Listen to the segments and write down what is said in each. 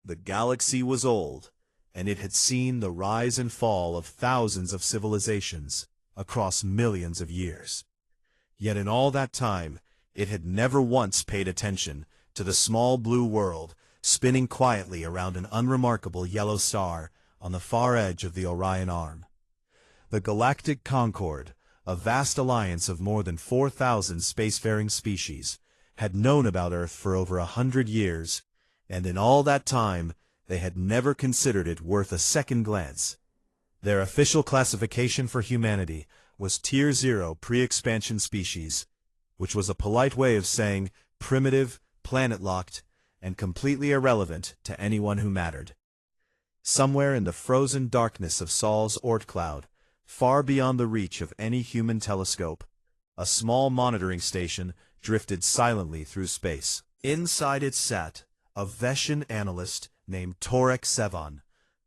The galaxy was old, and it had seen the rise and fall of thousands of civilizations across millions of years. Yet in all that time, it had never once paid attention to the small blue world spinning quietly around an unremarkable yellow star on the far edge of the Orion Arm. The Galactic Concord, a vast alliance of more than 4,000 spacefaring species, had known about Earth for over 100 years, and in all that time they had never considered it worth a second glance. Their official classification for humanity was Tier 0 pre-expansion species, which was a polite way of saying primitive, planet-locked, and completely irrelevant to anyone who mattered. Somewhere in the frozen darkness of Sol's Oort cloud, far beyond the reach of any human telescope, a small monitoring station drifted silently through space. Inside it sat a Veshan analyst named Torek Sevan,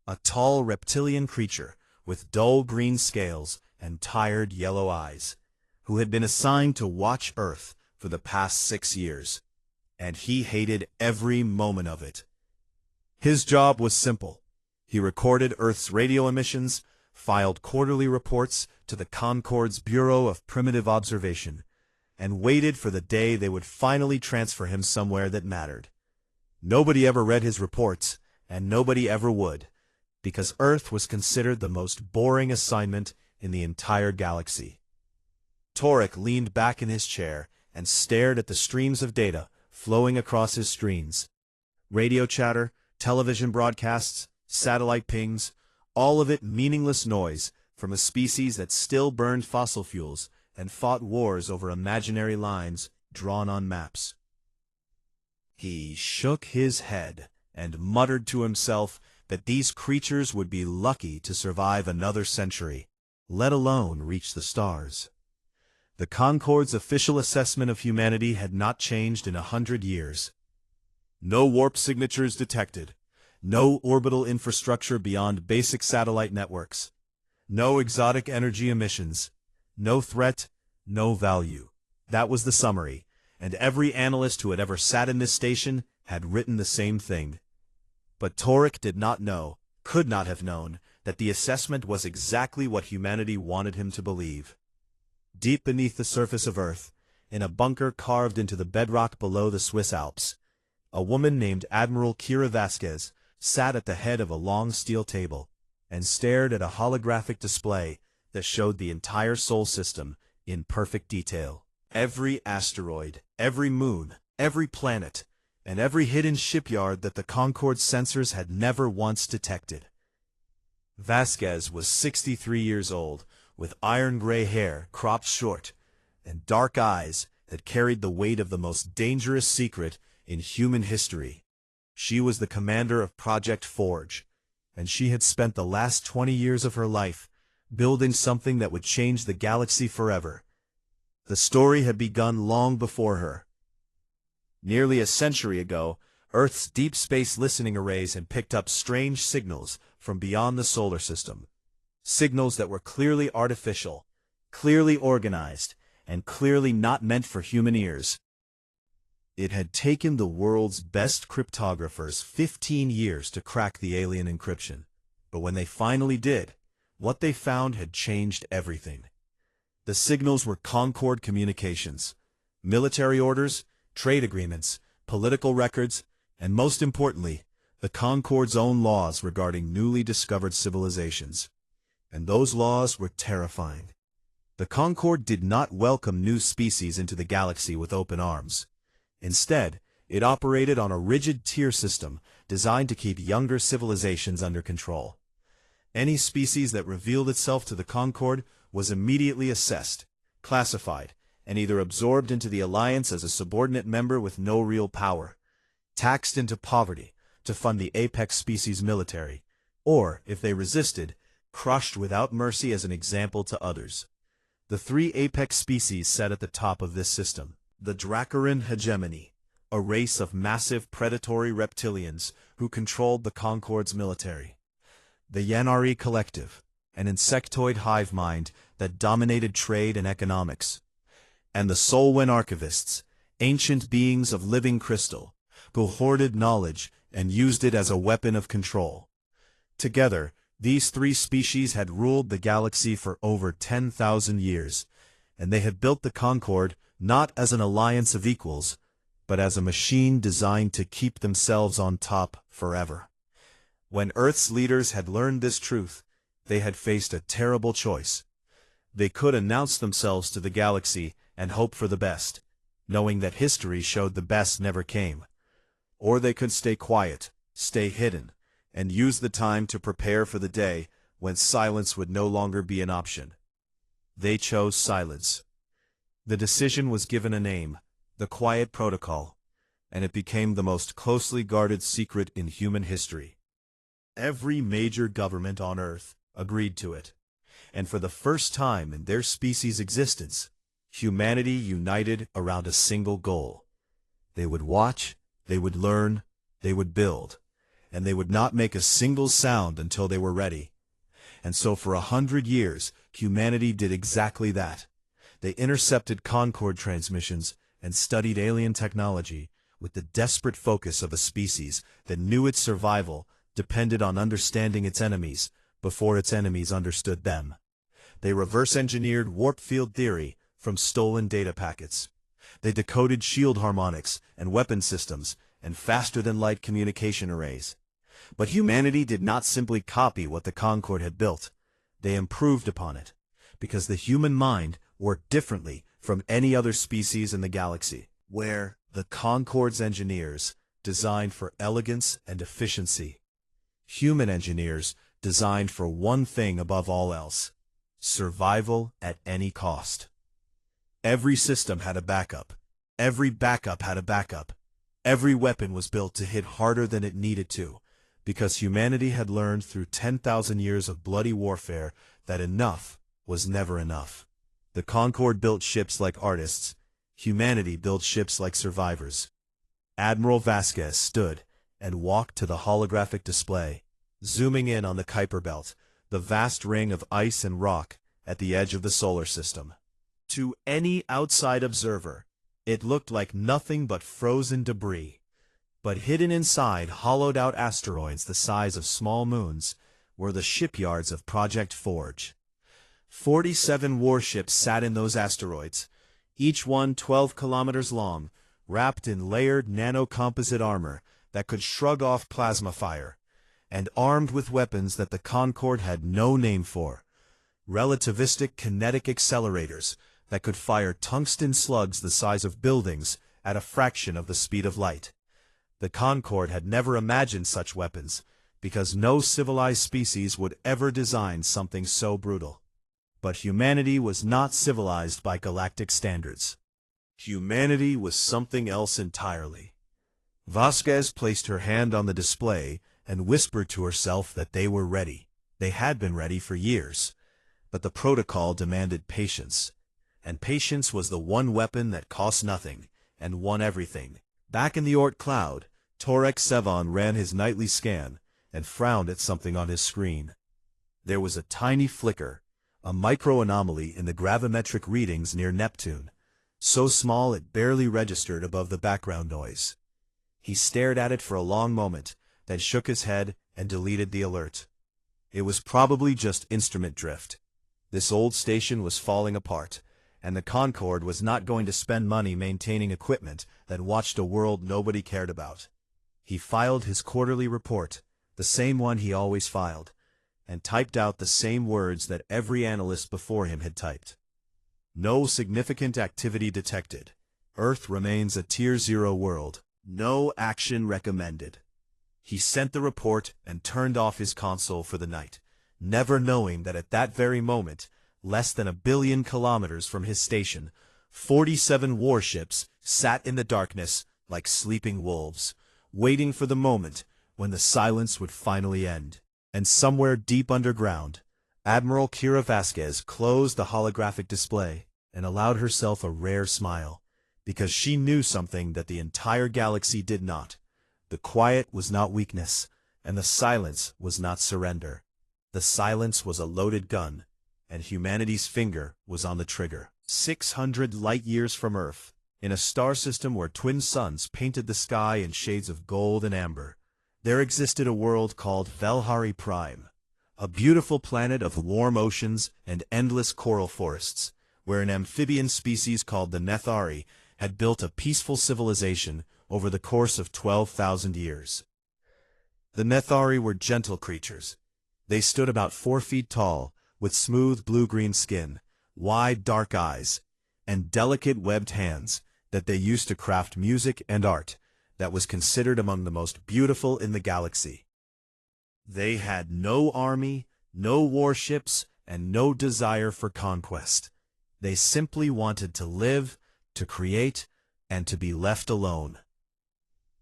a tall reptilian creature with dull green scales and tired yellow eyes, who had been assigned to watch Earth for the past 6 years, and he hated every moment of it. His job was simple. He recorded Earth's radio emissions, filed quarterly reports to the Concord's Bureau of Primitive Observation, and waited for the day they would finally transfer him somewhere that mattered. Nobody ever read his reports, and nobody ever would, because Earth was considered the most boring assignment in the entire galaxy. Torek leaned back in his chair and stared at the streams of data flowing across his screens. Radio chatter, television broadcasts, satellite pings, all of it meaningless noise from a species that still burned fossil fuels and fought wars over imaginary lines drawn on maps. He shook his head and muttered to himself that these creatures would be lucky to survive another century, let alone reach the stars. The Concord's official assessment of humanity had not changed in 100 years. No warp signatures detected, no orbital infrastructure beyond basic satellite networks, no exotic energy emissions, no threat, no value. That was the summary, and every analyst who had ever sat in this station had written the same thing. But Torek did not know, could not have known, that the assessment was exactly what humanity wanted him to believe. Deep beneath the surface of Earth, in a bunker carved into the bedrock below the Swiss Alps, a woman named Admiral Kira Vasquez sat at the head of a long steel table and stared at a holographic display that showed the entire Sol system in perfect detail. Every asteroid, every moon, every planet, and every hidden shipyard that the Concord's sensors had never once detected. Vasquez was 63 years old, with iron-gray hair cropped short, and dark eyes that carried the weight of the most dangerous secret in human history. She was the commander of Project Forge, and she had spent the last 20 years of her life building something that would change the galaxy forever. The story had begun long before her. Nearly a century ago, Earth's deep space listening arrays had picked up strange signals from beyond the solar system. Signals that were clearly artificial, clearly organized, and clearly not meant for human ears. It had taken the world's best cryptographers 15 years to crack the alien encryption, but when they finally did, what they found had changed everything. The signals were Concord communications, military orders, trade agreements, political records, and most importantly, the Concord's own laws regarding newly discovered civilizations. And those laws were terrifying. The Concord did not welcome new species into the galaxy with open arms. Instead, it operated on a rigid tier system designed to keep younger civilizations under control. Any species that revealed itself to the Concord was immediately assessed, classified, and either absorbed into the Alliance as a subordinate member with no real power, taxed into poverty to fund the apex species military, or, if they resisted, crushed without mercy as an example to others. The 3 apex species sat at the top of this system. The Dracaran hegemony, a race of massive predatory reptilians who controlled the Concord's military. The Yanari Collective, an insectoid hive mind that dominated trade and economics. And the Solwen Archivists, ancient beings of living crystal, who hoarded knowledge and used it as a weapon of control. Together, these three species had ruled the galaxy for over 10,000 years, and they had built the Concord not as an alliance of equals, but as a machine designed to keep themselves on top forever. When Earth's leaders had learned this truth, they had faced a terrible choice. They could announce themselves to the galaxy and hope for the best, knowing that history showed the best never came. Or they could stay quiet, stay hidden, and use the time to prepare for the day when silence would no longer be an option. They chose silence. The decision was given a name, the Quiet Protocol, and it became the most closely guarded secret in human history. Every major government on Earth agreed to it, and for the first time in their species' existence, humanity united around a single goal. They would watch, they would learn, they would build, and they would not make a single sound until they were ready. And so for 100 years, humanity did exactly that. They intercepted Concord transmissions and studied alien technology with the desperate focus of a species that knew its survival depended on understanding its enemies before its enemies understood them. They reverse-engineered warp field theory from stolen data packets. They decoded shield harmonics and weapon systems and faster-than-light communication arrays. But humanity did not simply copy what the Concord had built. They improved upon it, because the human mind worked differently from any other species in the galaxy, where the Concord's engineers designed for elegance and efficiency. Human engineers designed for one thing above all else: survival at any cost. Every system had a backup. Every backup had a backup. Every weapon was built to hit harder than it needed to, because humanity had learned through 10,000 years of bloody warfare that enough was never enough. The Concord built ships like artists. Humanity built ships like survivors. Admiral Vasquez stood and walked to the holographic display, zooming in on the Kuiper Belt, the vast ring of ice and rock at the edge of the solar system. To any outside observer, it looked like nothing but frozen debris. But hidden inside hollowed-out asteroids the size of small moons were the shipyards of Project Forge. 47 warships sat in those asteroids, each one 12 kilometers long, wrapped in layered nanocomposite armor that could shrug off plasma fire, and armed with weapons that the Concord had no name for: relativistic kinetic accelerators that could fire tungsten slugs the size of buildings at a fraction of the speed of light. The Concord had never imagined such weapons, because no civilized species would ever design something so brutal. But humanity was not civilized by galactic standards. Humanity was something else entirely. Vasquez placed her hand on the display and whispered to herself that they were ready. They had been ready for years. But the protocol demanded patience. And patience was the one weapon that cost nothing and won everything. Back in the Oort cloud, Torek Sevon ran his nightly scan and frowned at something on his screen. There was a tiny flicker, a micro-anomaly in the gravimetric readings near Neptune, so small it barely registered above the background noise. He stared at it for a long moment, then shook his head and deleted the alert. It was probably just instrument drift. This old station was falling apart, and the Concord was not going to spend money maintaining equipment that watched a world nobody cared about. He filed his quarterly report, the same one he always filed, and typed out the same words that every analyst before him had typed. No significant activity detected. Earth remains a Tier 0 world. No action recommended. He sent the report and turned off his console for the night, never knowing that at that very moment, less than 1 billion kilometers from his station, 47 warships sat in the darkness like sleeping wolves, waiting for the moment when the silence would finally end. And somewhere deep underground, Admiral Kira Vasquez closed the holographic display and allowed herself a rare smile, because she knew something that the entire galaxy did not. The quiet was not weakness, and the silence was not surrender. The silence was a loaded gun, and humanity's finger was on the trigger. 600 light-years from Earth, in a star system where twin suns painted the sky in shades of gold and amber, There existed a world called Velhari Prime, a beautiful planet of warm oceans and endless coral forests, where an amphibian species called the Nethari had built a peaceful civilization over the course of 12,000 years. The Nethari were gentle creatures. They stood about 4 feet tall, with smooth blue-green skin, wide dark eyes, and delicate webbed hands that they used to craft music and art that was considered among the most beautiful in the galaxy. They had no army, no warships, and no desire for conquest. They simply wanted to live, to create, and to be left alone.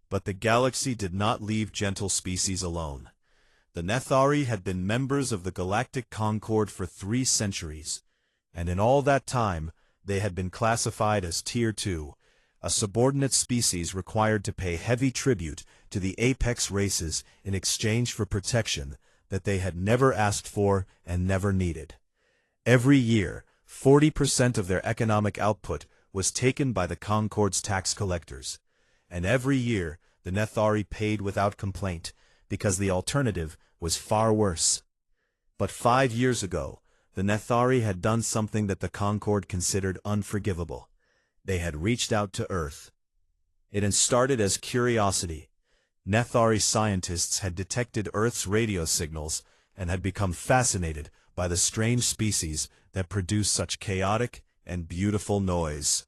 But the galaxy did not leave gentle species alone. The Nethari had been members of the Galactic Concord for 3 centuries, and in all that time they had been classified as Tier 2, a subordinate species required to pay heavy tribute to the apex races in exchange for protection that they had never asked for and never needed. Every year, 40% of their economic output was taken by the Concord's tax collectors, and every year the Nethari paid without complaint, because the alternative was far worse. But 5 years ago, the Nethari had done something that the Concord considered unforgivable. They had reached out to Earth. It had started as curiosity. Nethari scientists had detected Earth's radio signals and had become fascinated by the strange species that produce such chaotic and beautiful noise.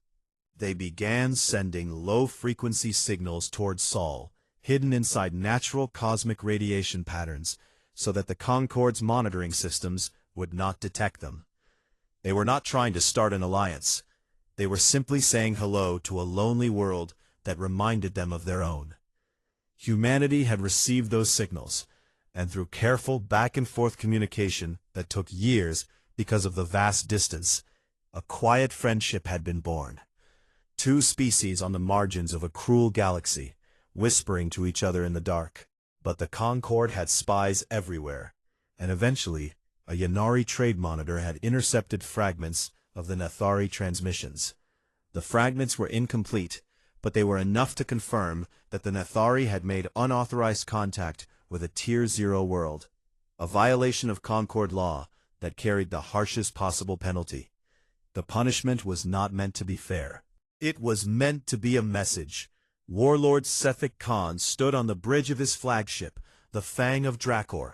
They began sending low-frequency signals toward Sol, hidden inside natural cosmic radiation patterns, so that the Concord's monitoring systems would not detect them. They were not trying to start an alliance. They were simply saying hello to a lonely world that reminded them of their own. Humanity had received those signals, and through careful back-and-forth communication that took years because of the vast distance, a quiet friendship had been born. 2 species on the margins of a cruel galaxy, whispering to each other in the dark. But the Concord had spies everywhere, and eventually a Yanari trade monitor had intercepted fragments of the Nethari transmissions. The fragments were incomplete, but they were enough to confirm that the Nethari had made unauthorized contact with a Tier 0 world, a violation of Concord law that carried the harshest possible penalty. The punishment was not meant to be fair. It was meant to be a message. Warlord Sethik Khan stood on the bridge of his flagship, the Fang of Drakor,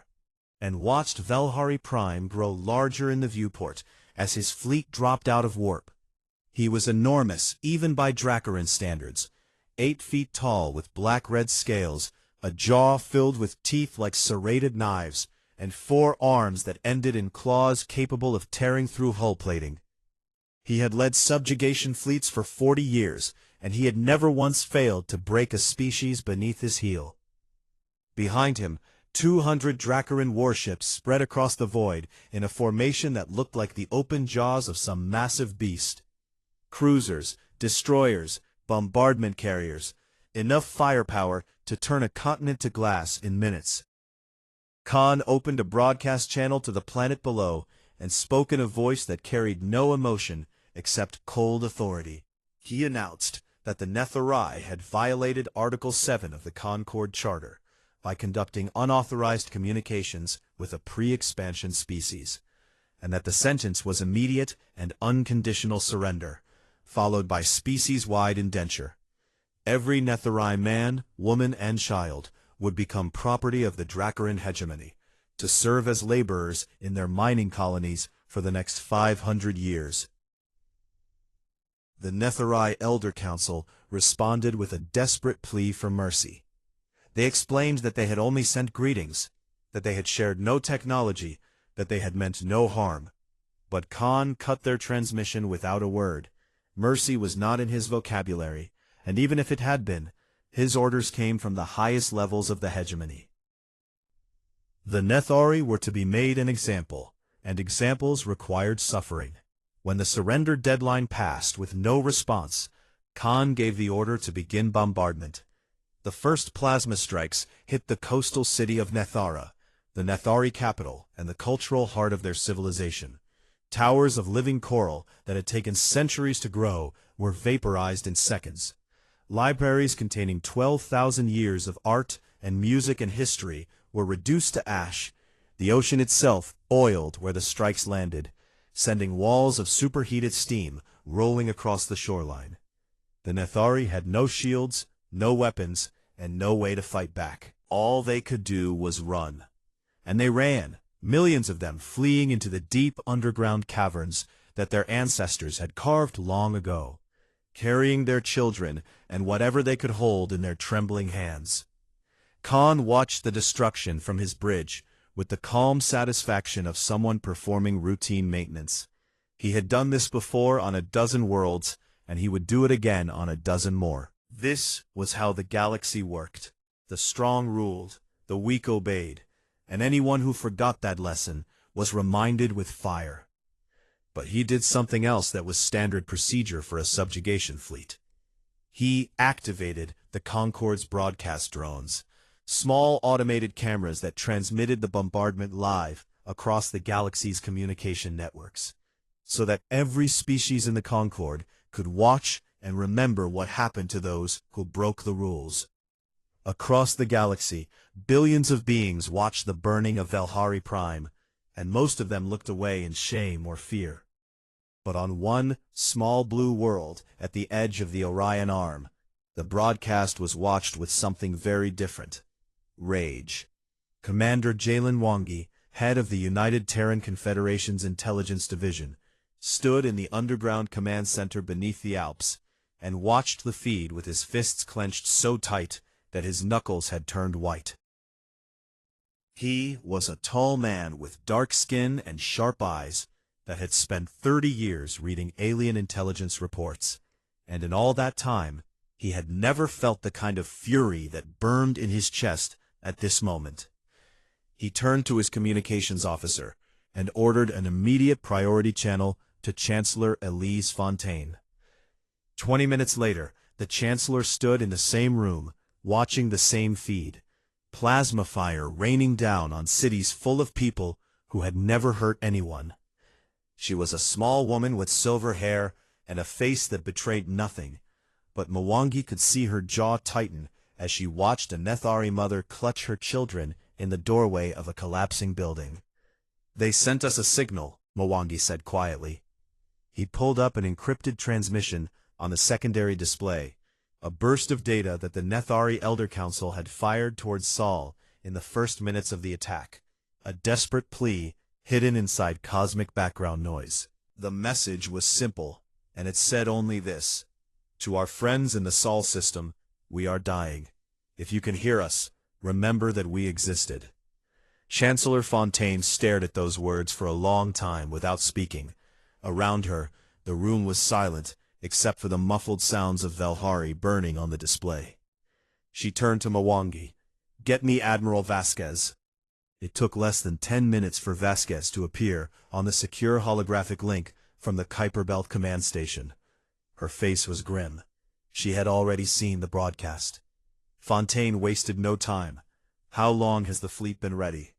and watched Velhari Prime grow larger in the viewport as his fleet dropped out of warp. He was enormous, even by Dracoran standards, 8 feet tall with black-red scales, a jaw filled with teeth like serrated knives, and 4 arms that ended in claws capable of tearing through hull plating. He had led subjugation fleets for 40 years, and he had never once failed to break a species beneath his heel. Behind him, 200 Dracoran warships spread across the void in a formation that looked like the open jaws of some massive beast. Cruisers, destroyers, bombardment carriers, enough firepower to turn a continent to glass in minutes. Khan opened a broadcast channel to the planet below and spoke in a voice that carried no emotion except cold authority. He announced that the Nethari had violated Article 7 of the Concord Charter by conducting unauthorized communications with a pre-expansion species, and that the sentence was immediate and unconditional surrender, followed by species-wide indenture. Every Nethari man, woman, and child would become property of the Dracoran hegemony, to serve as laborers in their mining colonies for the next 500 years. The Nethari Elder Council responded with a desperate plea for mercy. They explained that they had only sent greetings, that they had shared no technology, that they had meant no harm. But Khan cut their transmission without a word. Mercy was not in his vocabulary, and even if it had been, his orders came from the highest levels of the hegemony. The Nethari were to be made an example, and examples required suffering. When the surrender deadline passed with no response, Khan gave the order to begin bombardment. The first plasma strikes hit the coastal city of Nethara, the Nethari capital and the cultural heart of their civilization. Towers of living coral that had taken centuries to grow were vaporized in seconds. Libraries containing 12,000 years of art, and music and history were reduced to ash. The ocean itself oiled where the strikes landed, sending walls of superheated steam rolling across the shoreline. The Nethari had no shields, no weapons, and no way to fight back. All they could do was run. And they ran, millions of them fleeing into the deep underground caverns that their ancestors had carved long ago, carrying their children and whatever they could hold in their trembling hands. Khan watched the destruction from his bridge with the calm satisfaction of someone performing routine maintenance. He had done this before on a dozen worlds, and he would do it again on a dozen more. This was how the galaxy worked. The strong ruled, the weak obeyed, and anyone who forgot that lesson was reminded with fire. But he did something else that was standard procedure for a subjugation fleet. He activated the Concorde's broadcast drones, small automated cameras that transmitted the bombardment live across the galaxy's communication networks, so that every species in the Concorde could watch and remember what happened to those who broke the rules. Across the galaxy, billions of beings watched the burning of Velhari Prime, and most of them looked away in shame or fear. But on one small blue world at the edge of the Orion Arm, the broadcast was watched with something very different. Rage. Commander Jalen Wangi, head of the United Terran Confederation's Intelligence Division, stood in the underground command center beneath the Alps and watched the feed with his fists clenched so tight that his knuckles had turned white. He was a tall man with dark skin and sharp eyes that had spent 30 years reading alien intelligence reports, and in all that time, he had never felt the kind of fury that burned in his chest at this moment. He turned to his communications officer and ordered an immediate priority channel to Chancellor Elise Fontaine. 20 minutes later, the Chancellor stood in the same room, watching the same feed, plasma fire raining down on cities full of people who had never hurt anyone. She was a small woman with silver hair and a face that betrayed nothing, but Mwangi could see her jaw tighten as she watched a Nethari mother clutch her children in the doorway of a collapsing building. "They sent us a signal," Mwangi said quietly. He pulled up an encrypted transmission on the secondary display, a burst of data that the Nethari Elder Council had fired towards Saul in the first minutes of the attack, a desperate plea hidden inside cosmic background noise. The message was simple, and it said only this: "To our friends in the Sol system, we are dying. If you can hear us, remember that we existed." Chancellor Fontaine stared at those words for a long time without speaking. Around her, the room was silent, except for the muffled sounds of Velhari burning on the display. She turned to Mwangi. "Get me Admiral Vasquez." It took less than 10 minutes for Vasquez to appear on the secure holographic link from the Kuiper Belt command station. Her face was grim. She had already seen the broadcast. Fontaine wasted no time. "How long has the fleet been ready?"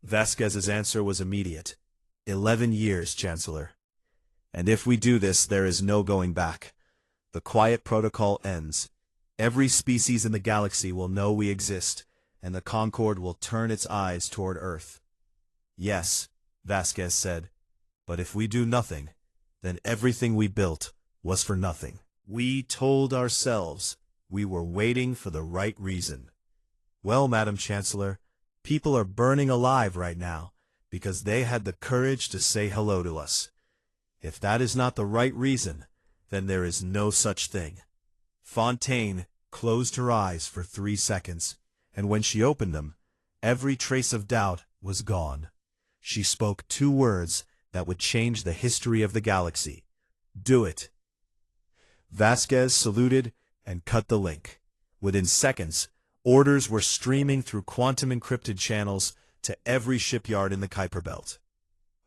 Vasquez's answer was immediate. 11 years, Chancellor. "And if we do this, there is no going back. The quiet protocol ends. Every species in the galaxy will know we exist, and the Concorde will turn its eyes toward Earth." "Yes," Vasquez said, "but if we do nothing, then everything we built was for nothing. We told ourselves we were waiting for the right reason." "Well, Madam Chancellor, people are burning alive right now because they had the courage to say hello to us. If that is not the right reason, then there is no such thing." Fontaine closed her eyes for 3 seconds, and when she opened them, every trace of doubt was gone. She spoke 2 words that would change the history of the galaxy. "Do it." Vasquez saluted and cut the link. Within seconds, orders were streaming through quantum-encrypted channels to every shipyard in the Kuiper Belt.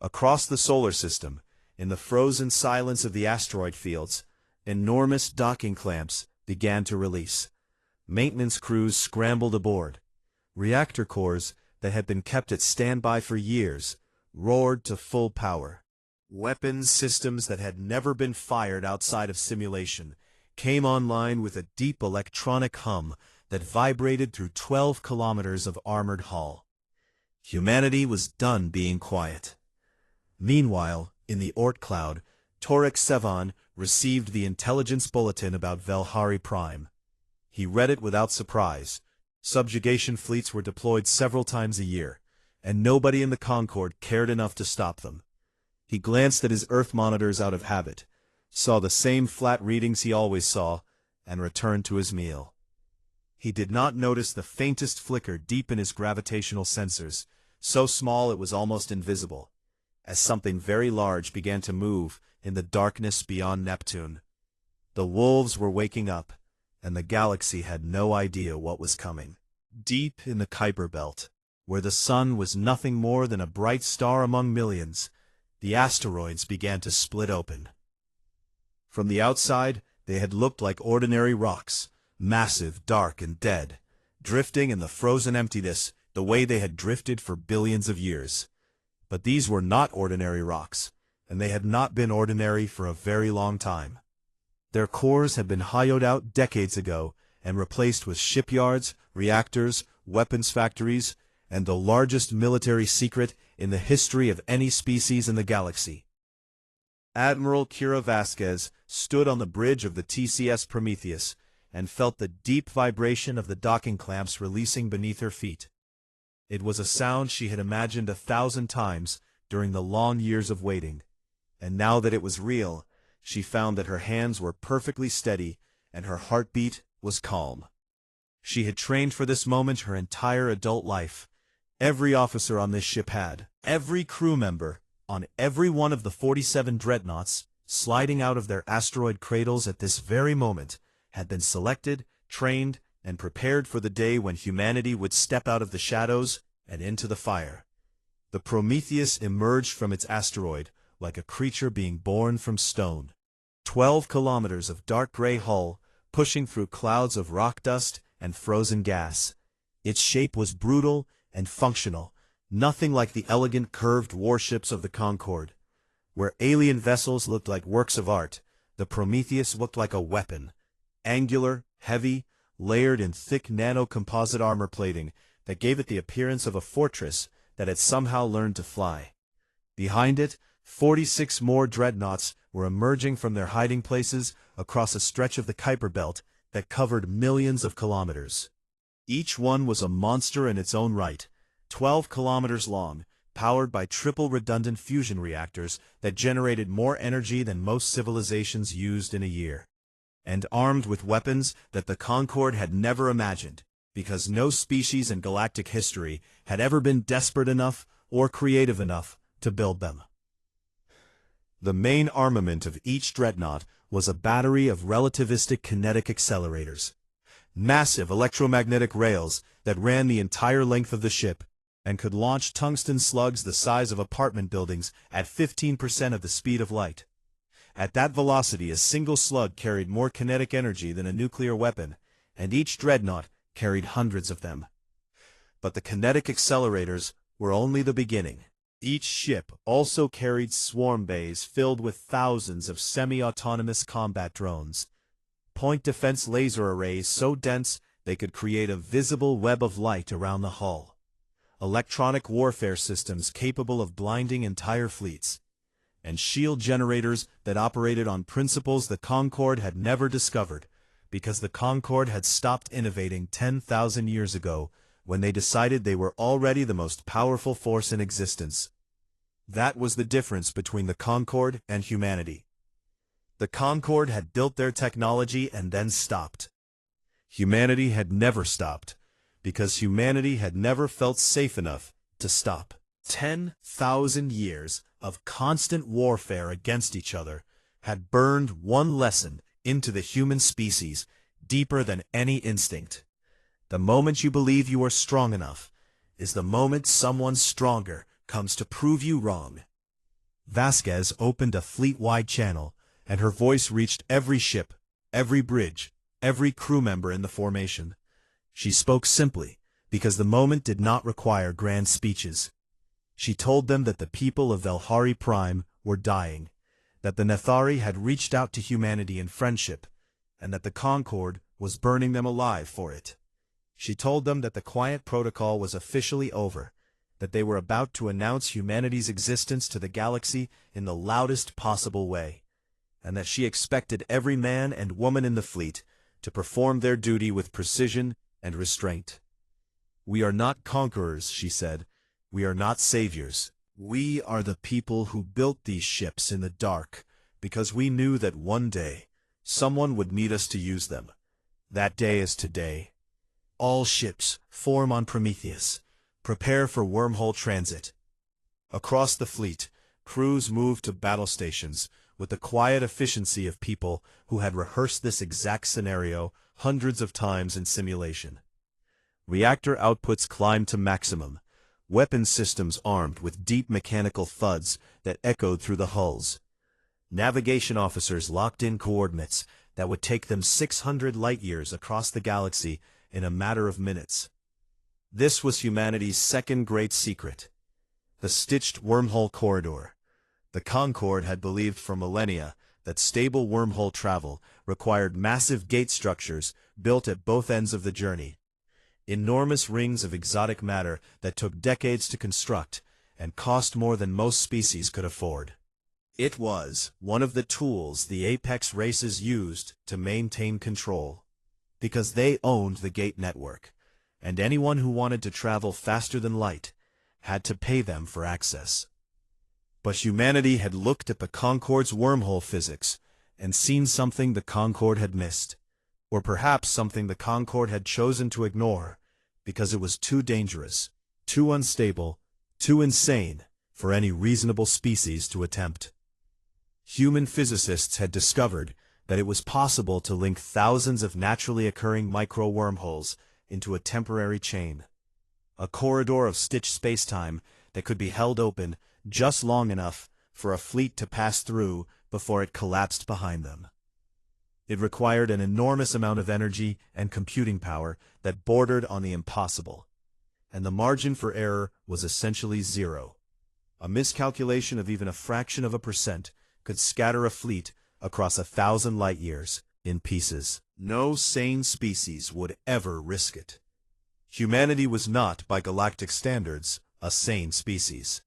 Across the solar system, in the frozen silence of the asteroid fields, enormous docking clamps began to release. Maintenance crews scrambled aboard. Reactor cores that had been kept at standby for years roared to full power. Weapons systems that had never been fired outside of simulation came online with a deep electronic hum that vibrated through 12 kilometers of armored hull. Humanity was done being quiet. Meanwhile, in the Oort cloud, Torek Sevan received the intelligence bulletin about Velhari Prime. He read it without surprise. Subjugation fleets were deployed several times a year, and nobody in the Concord cared enough to stop them. He glanced at his Earth monitors out of habit, saw the same flat readings he always saw, and returned to his meal. He did not notice the faintest flicker deep in his gravitational sensors, so small it was almost invisible, as something very large began to move in the darkness beyond Neptune. The wolves were waking up, and the galaxy had no idea what was coming. Deep in the Kuiper Belt, where the sun was nothing more than a bright star among millions, the asteroids began to split open. From the outside, they had looked like ordinary rocks, massive, dark, and dead, drifting in the frozen emptiness the way they had drifted for billions of years. But these were not ordinary rocks, and they had not been ordinary for a very long time. Their cores had been hollowed out decades ago and replaced with shipyards, reactors, weapons factories, and the largest military secret in the history of any species in the galaxy. Admiral Kira Vasquez stood on the bridge of the TCS Prometheus and felt the deep vibration of the docking clamps releasing beneath her feet. It was a sound she had imagined 1,000 times during the long years of waiting, and now that it was real, she found that her hands were perfectly steady and her heartbeat was calm. She had trained for this moment her entire adult life. Every officer on this ship had. Every crew member, on every one of the 47 Dreadnoughts, sliding out of their asteroid cradles at this very moment, had been selected, trained, and prepared for the day when humanity would step out of the shadows and into the fire. The Prometheus emerged from its asteroid like a creature being born from stone. 12 kilometers of dark gray hull, pushing through clouds of rock dust and frozen gas. Its shape was brutal and functional, nothing like the elegant curved warships of the Concorde. Where alien vessels looked like works of art, the Prometheus looked like a weapon. Angular, heavy, layered in thick nano-composite armor plating that gave it the appearance of a fortress that had somehow learned to fly. Behind it, 46 more Dreadnoughts were emerging from their hiding places across a stretch of the Kuiper Belt that covered millions of kilometers. Each one was a monster in its own right, 12 kilometers long, powered by triple redundant fusion reactors that generated more energy than most civilizations used in a year, and armed with weapons that the Concorde had never imagined, because no species in galactic history had ever been desperate enough or creative enough to build them. The main armament of each Dreadnought was a battery of relativistic kinetic accelerators, massive electromagnetic rails that ran the entire length of the ship and could launch tungsten slugs the size of apartment buildings at 15% of the speed of light. At that velocity, a single slug carried more kinetic energy than a nuclear weapon, and each Dreadnought carried hundreds of them. But the kinetic accelerators were only the beginning. Each ship also carried swarm bays filled with thousands of semi-autonomous combat drones, point defense laser arrays so dense they could create a visible web of light around the hull, electronic warfare systems capable of blinding entire fleets, and shield generators that operated on principles the Concorde had never discovered, because the Concorde had stopped innovating 10,000 years ago when they decided they were already the most powerful force in existence. That was the difference between the Concorde and humanity. The Concorde had built their technology and then stopped. Humanity had never stopped, because humanity had never felt safe enough to stop. 10,000 years of constant warfare against each other had burned one lesson into the human species deeper than any instinct. The moment you believe you are strong enough is the moment someone stronger comes to prove you wrong. Vasquez opened a fleet-wide channel, and her voice reached every ship, every bridge, every crew member in the formation. She spoke simply, because the moment did not require grand speeches. She told them that the people of Velhari Prime were dying, that the Nethari had reached out to humanity in friendship, and that the Concorde was burning them alive for it. She told them that the Quiet Protocol was officially over, that they were about to announce humanity's existence to the galaxy in the loudest possible way, and that she expected every man and woman in the fleet to perform their duty with precision and restraint. "We are not conquerors," she said. "We are not saviors. We are the people who built these ships in the dark because we knew that one day someone would need us to use them. That day is today. All ships form on Prometheus. Prepare for wormhole transit." Across the fleet, crews moved to battle stations with the quiet efficiency of people who had rehearsed this exact scenario hundreds of times in simulation. Reactor outputs climbed to maximum, weapon systems armed with deep mechanical thuds that echoed through the hulls. Navigation officers locked in coordinates that would take them 600 light-years across the galaxy in a matter of minutes. This was humanity's second great secret: the stitched wormhole corridor. The Concorde had believed for millennia that stable wormhole travel required massive gate structures built at both ends of the journey. Enormous rings of exotic matter that took decades to construct and cost more than most species could afford. It was one of the tools the apex races used to maintain control, because they owned the gate network, and anyone who wanted to travel faster than light had to pay them for access. But humanity had looked at the Concorde's wormhole physics and seen something the Concorde had missed, or perhaps something the Concorde had chosen to ignore because it was too dangerous, too unstable, too insane for any reasonable species to attempt. Human physicists had discovered that it was possible to link thousands of naturally occurring micro-wormholes into a temporary chain, a corridor of stitched spacetime that could be held open just long enough for a fleet to pass through before it collapsed behind them. It required an enormous amount of energy and computing power that bordered on the impossible, and the margin for error was essentially zero. A miscalculation of even a fraction of a percent could scatter a fleet across 1,000 light-years in pieces. No sane species would ever risk it. Humanity was not, by galactic standards, a sane species.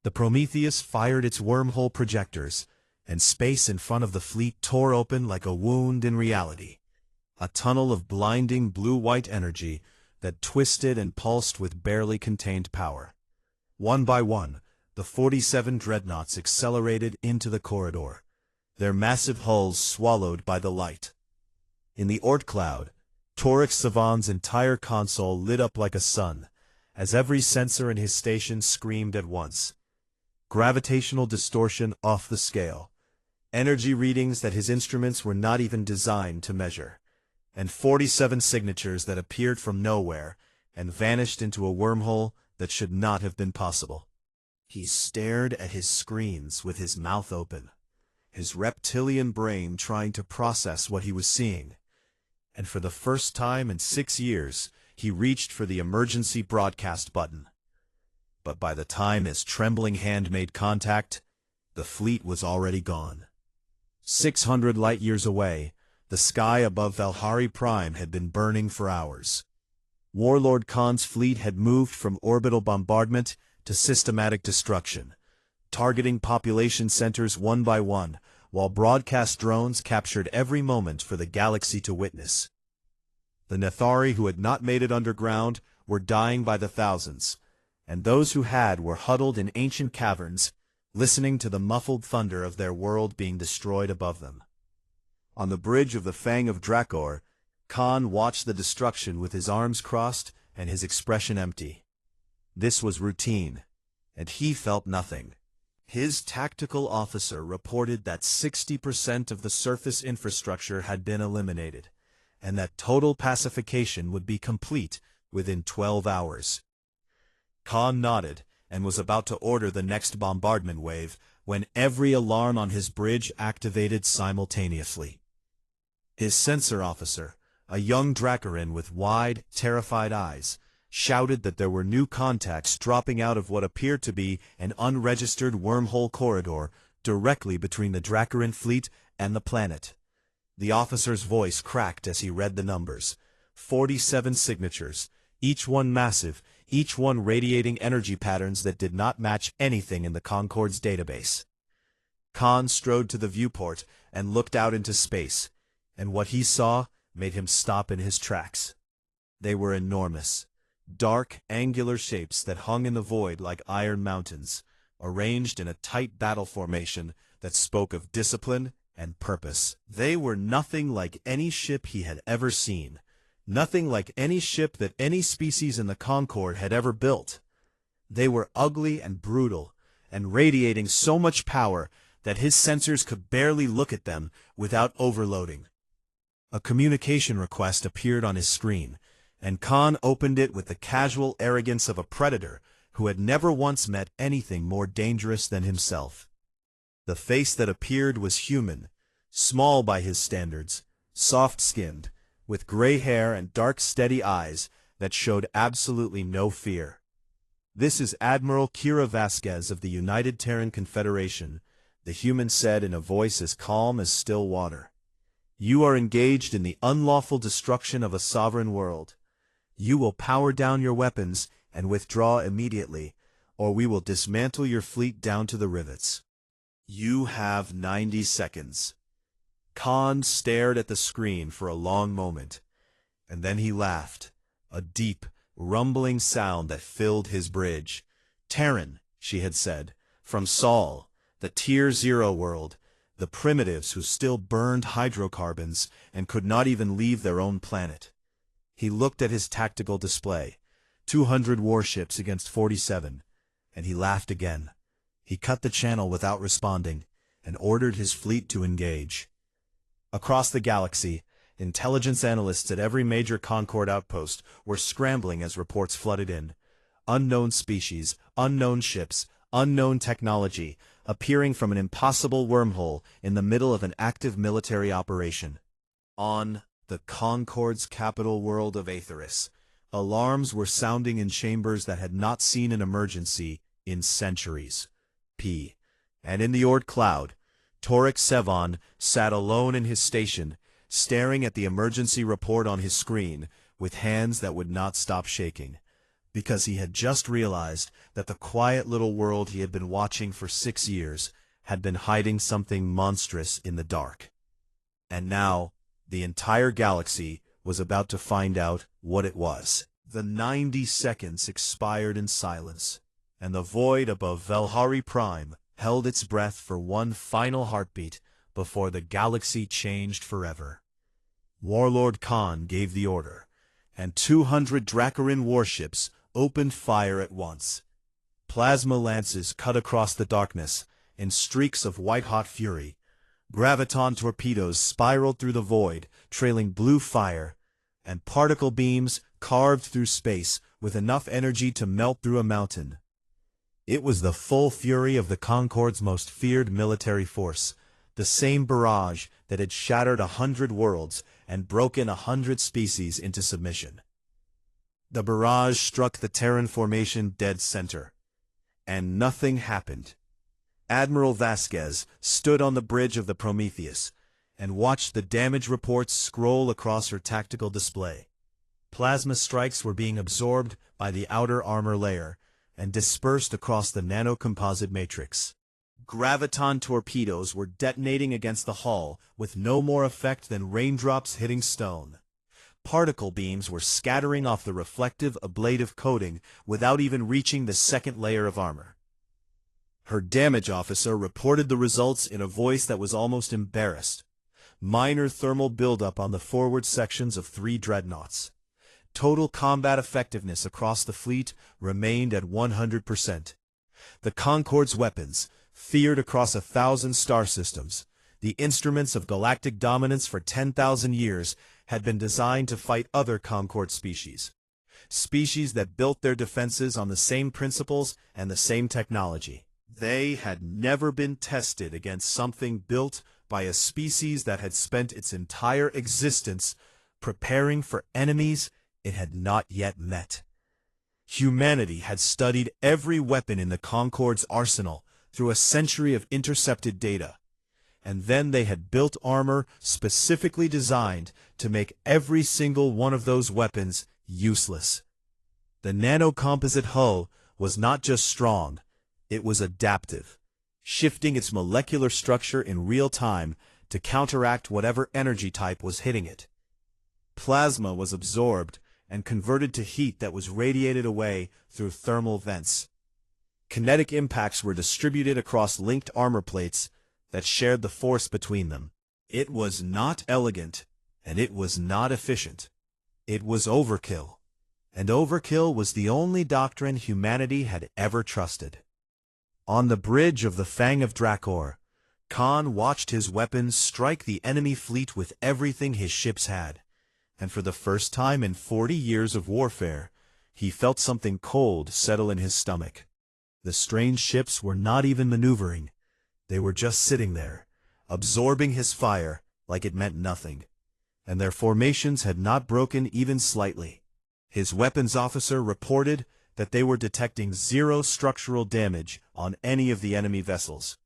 The Prometheus fired its wormhole projectors, and space in front of the fleet tore open like a wound in reality, a tunnel of blinding blue-white energy that twisted and pulsed with barely contained power. One by one, the 47 Dreadnoughts accelerated into the corridor, their massive hulls swallowed by the light. In the Oort cloud, Torix Savan's entire console lit up like a sun, as every sensor in his station screamed at once. Gravitational distortion off the scale, energy readings that his instruments were not even designed to measure, and 47 signatures that appeared from nowhere and vanished into a wormhole that should not have been possible. He stared at his screens with his mouth open, his reptilian brain trying to process what he was seeing, and for the first time in 6 years, he reached for the emergency broadcast button. But by the time his trembling hand made contact, the fleet was already gone. 600 light-years away, the sky above Valhari Prime had been burning for hours. Warlord Khan's fleet had moved from orbital bombardment to systematic destruction, targeting population centers one by one, while broadcast drones captured every moment for the galaxy to witness. The Nethari who had not made it underground were dying by the thousands, and those who had were huddled in ancient caverns, listening to the muffled thunder of their world being destroyed above them. On the bridge of the Fang of Dracor, Khan watched the destruction with his arms crossed and his expression empty. This was routine, and he felt nothing. His tactical officer reported that 60% of the surface infrastructure had been eliminated, and that total pacification would be complete within 12 hours. Khan nodded and was about to order the next bombardment wave when every alarm on his bridge activated simultaneously. His sensor officer, a young Dracorin with wide, terrified eyes, shouted that there were new contacts dropping out of what appeared to be an unregistered wormhole corridor directly between the Dracorin fleet and the planet. The officer's voice cracked as he read the numbers. 47 signatures, each one massive, each one radiating energy patterns that did not match anything in the Concorde's database. Khan strode to the viewport and looked out into space, and what he saw made him stop in his tracks. They were enormous, dark, angular shapes that hung in the void like iron mountains, arranged in a tight battle formation that spoke of discipline and purpose. They were nothing like any ship he had ever seen, nothing like any ship that any species in the Concorde had ever built. They were ugly and brutal, and radiating so much power that his sensors could barely look at them without overloading. A communication request appeared on his screen, and Khan opened it with the casual arrogance of a predator who had never once met anything more dangerous than himself. The face that appeared was human, small by his standards, soft-skinned, with gray hair and dark, steady eyes that showed absolutely no fear. "This is Admiral Kira Vasquez of the United Terran Confederation," the human said in a voice as calm as still water. "You are engaged in the unlawful destruction of a sovereign world. You will power down your weapons and withdraw immediately, or we will dismantle your fleet down to the rivets. You have 90 seconds. Khan stared at the screen for a long moment, and then he laughed, a deep, rumbling sound that filled his bridge. "Terran," she had said, "from Sol, the Tier 0 world, the primitives who still burned hydrocarbons and could not even leave their own planet." He looked at his tactical display, 200 warships against 47, and he laughed again. He cut the channel without responding, and ordered his fleet to engage. Across the galaxy, intelligence analysts at every major Concorde outpost were scrambling as reports flooded in. Unknown species, unknown ships, unknown technology, appearing from an impossible wormhole in the middle of an active military operation. On the Concorde's capital world of Aetheris, alarms were sounding in chambers that had not seen an emergency in centuries. And in the Ord cloud, Torek Sevan sat alone in his station, staring at the emergency report on his screen with hands that would not stop shaking, because he had just realized that the quiet little world he had been watching for 6 years had been hiding something monstrous in the dark. And now, the entire galaxy was about to find out what it was. The 90 seconds expired in silence, and the void above Velhari Prime held its breath for one final heartbeat before the galaxy changed forever. Warlord Khan gave the order, and 200 Dracarin warships opened fire at once. Plasma lances cut across the darkness in streaks of white-hot fury. Graviton torpedoes spiraled through the void, trailing blue fire, and particle beams carved through space with enough energy to melt through a mountain. It was the full fury of the Concorde's most feared military force, the same barrage that had shattered 100 worlds and broken 100 species into submission. The barrage struck the Terran formation dead center, and nothing happened. Admiral Vasquez stood on the bridge of the Prometheus and watched the damage reports scroll across her tactical display. Plasma strikes were being absorbed by the outer armor layer and dispersed across the nanocomposite matrix. Graviton torpedoes were detonating against the hull with no more effect than raindrops hitting stone. Particle beams were scattering off the reflective ablative coating without even reaching the second layer of armor. Her damage officer reported the results in a voice that was almost embarrassed. Minor thermal buildup on the forward sections of 3 dreadnoughts. Total combat effectiveness across the fleet remained at 100%. The Concorde's weapons, feared across 1,000 star systems, the instruments of galactic dominance for 10,000 years, had been designed to fight other Concorde species. Species that built their defenses on the same principles and the same technology. They had never been tested against something built by a species that had spent its entire existence preparing for enemies it had not yet met. Humanity had studied every weapon in the Concorde's arsenal through a century of intercepted data, and then they had built armor specifically designed to make every single one of those weapons useless. The nanocomposite hull was not just strong, it was adaptive, shifting its molecular structure in real time to counteract whatever energy type was hitting it. Plasma was absorbed and converted to heat that was radiated away through thermal vents. Kinetic impacts were distributed across linked armor plates that shared the force between them. It was not elegant, and it was not efficient. It was overkill, and overkill was the only doctrine humanity had ever trusted. On the bridge of the Fang of Drakor, Khan watched his weapons strike the enemy fleet with everything his ships had, and for the first time in 40 years of warfare, he felt something cold settle in his stomach. The strange ships were not even maneuvering. They were just sitting there, absorbing his fire like it meant nothing, and their formations had not broken even slightly. His weapons officer reported that they were detecting 0 structural damage on any of the enemy vessels.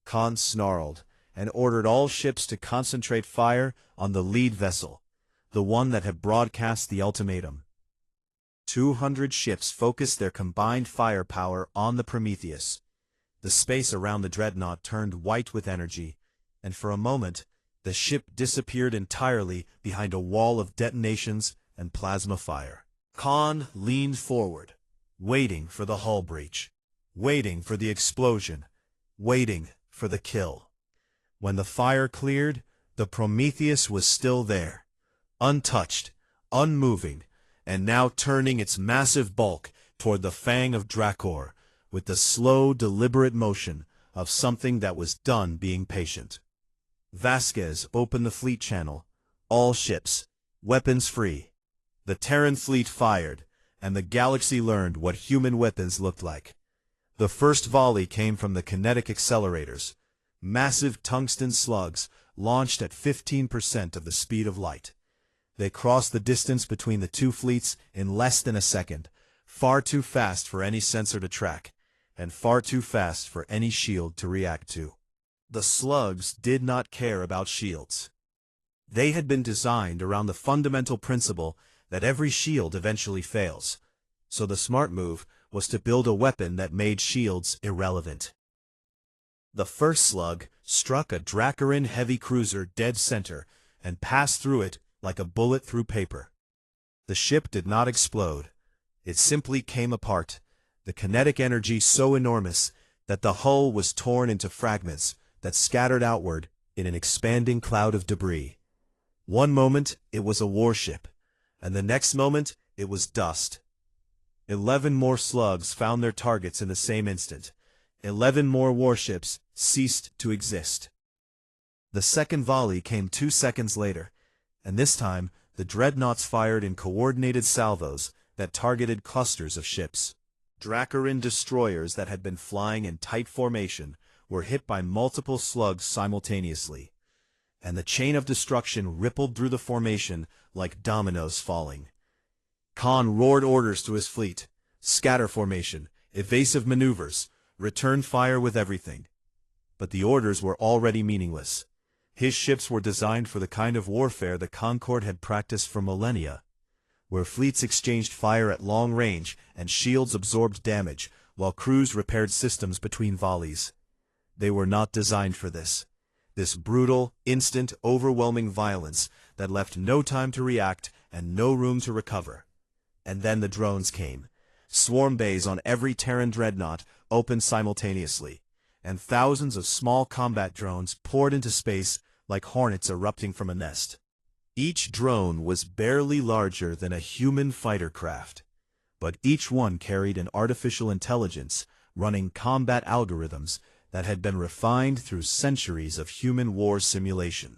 Khan snarled and ordered all ships to concentrate fire on the lead vessel, the one that had broadcast the ultimatum. 200 ships focused their combined firepower on the Prometheus. The space around the Dreadnought turned white with energy, and for a moment, the ship disappeared entirely behind a wall of detonations and plasma fire. Khan leaned forward, waiting for the hull breach, waiting for the explosion, waiting for the kill. When the fire cleared, the Prometheus was still there, untouched, unmoving, and now turning its massive bulk toward the Fang of Drakor with the slow, deliberate motion of something that was done being patient. Vasquez opened the fleet channel. All ships, weapons free. The Terran fleet fired, and the galaxy learned what human weapons looked like. The first volley came from the kinetic accelerators, massive tungsten slugs launched at 15% of the speed of light. They crossed the distance between the two fleets in less than a second, far too fast for any sensor to track, and far too fast for any shield to react to. The slugs did not care about shields. They had been designed around the fundamental principle that every shield eventually fails, so the smart move was to build a weapon that made shields irrelevant. The first slug struck a Dracoran heavy cruiser dead center and passed through it like a bullet through paper. The ship did not explode. It simply came apart, the kinetic energy so enormous that the hull was torn into fragments that scattered outward in an expanding cloud of debris. One moment it was a warship, and the next moment it was dust. 11 more slugs found their targets in the same instant. 11 more warships ceased to exist. The second volley came 2 seconds later, and this time the Dreadnoughts fired in coordinated salvos that targeted clusters of ships. Dracoran destroyers that had been flying in tight formation were hit by multiple slugs simultaneously, and the chain of destruction rippled through the formation like dominoes falling. Khan roared orders to his fleet: scatter formation, evasive maneuvers, return fire with everything. But the orders were already meaningless. His ships were designed for the kind of warfare the Concorde had practiced for millennia, where fleets exchanged fire at long range and shields absorbed damage, while crews repaired systems between volleys. They were not designed for this brutal, instant, overwhelming violence that left no time to react and no room to recover. And then the drones came. Swarm bays on every Terran dreadnought opened simultaneously, and thousands of small combat drones poured into space like hornets erupting from a nest. Each drone was barely larger than a human fighter craft, but each one carried an artificial intelligence running combat algorithms that had been refined through centuries of human war simulation.